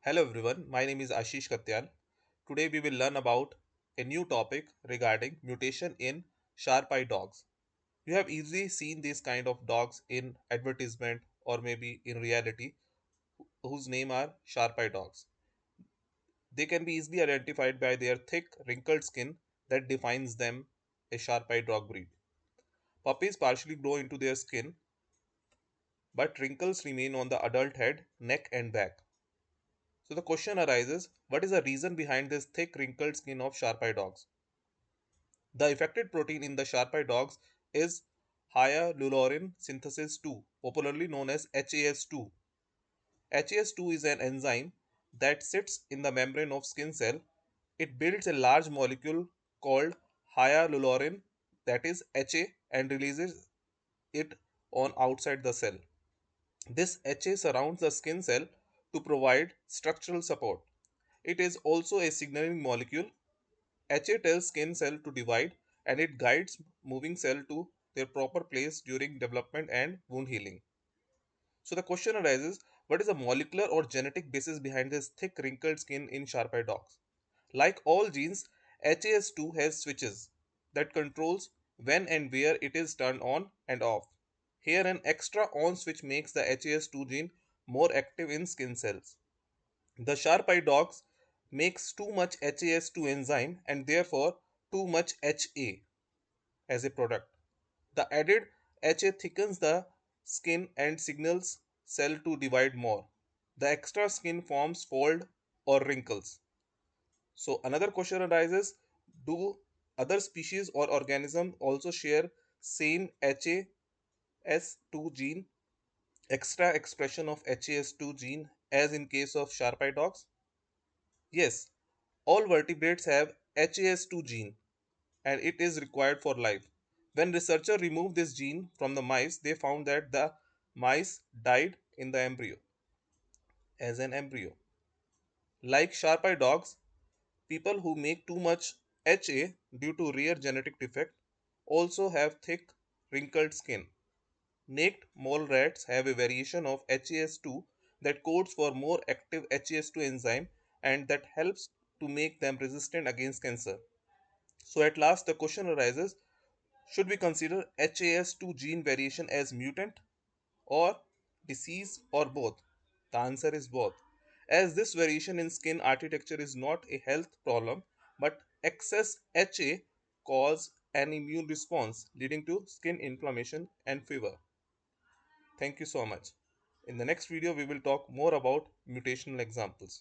Hello everyone, my name is Ashish Katyan. Today we will learn about a new topic regarding mutation in Shar Pei dogs. You have easily seen these kind of dogs in advertisement or maybe in reality whose name are Shar Pei dogs. They can be easily identified by their thick wrinkled skin that defines them a Shar Pei dog breed. Puppies partially grow into their skin, but wrinkles remain on the adult head, neck and back. So the question arises, what is the reason behind this thick wrinkled skin of Shar Pei dogs? The affected protein in the Shar Pei dogs is hyaluronic synthase 2, popularly known as HAS2. HAS2 is an enzyme that sits in the membrane of skin cell. It builds a large molecule called hyaluronin, that is HA, and releases it on outside the cell. This HA surrounds the skin cell to provide structural support. It is also a signaling molecule. HA tells skin cell to divide and it guides moving cell to their proper place during development and wound healing. So the question arises, what is the molecular or genetic basis behind this thick wrinkled skin in Shar Pei dogs? Like all genes, HAS2 has switches that controls when and where it is turned on and off. Here an extra on switch makes the HAS2 gene more active in skin cells. The Shar Pei dogs makes too much HAS2 enzyme and therefore too much HA as a product. The added HA thickens the skin and signals cell to divide more. The extra skin forms fold or wrinkles. So another question arises, do other species or organisms also share same HAS2 gene, extra expression of HAS2 gene as in case of Shar Pei dogs? Yes, all vertebrates have HAS2 gene and it is required for life. When researchers removed this gene from the mice, they found that the mice died in the embryo as an embryo. Like Shar Pei dogs, people who make too much HA due to rare genetic defect also have thick, wrinkled skin. Naked mole rats have a variation of HAS2 that codes for more active HAS2 enzyme and that helps to make them resistant against cancer. So at last the question arises, should we consider HAS2 gene variation as mutant or disease or both? The answer is both. As this variation in skin architecture is not a health problem, but excess HA cause an immune response leading to skin inflammation and fever. Thank you so much. In the next video, we will talk more about mutational examples.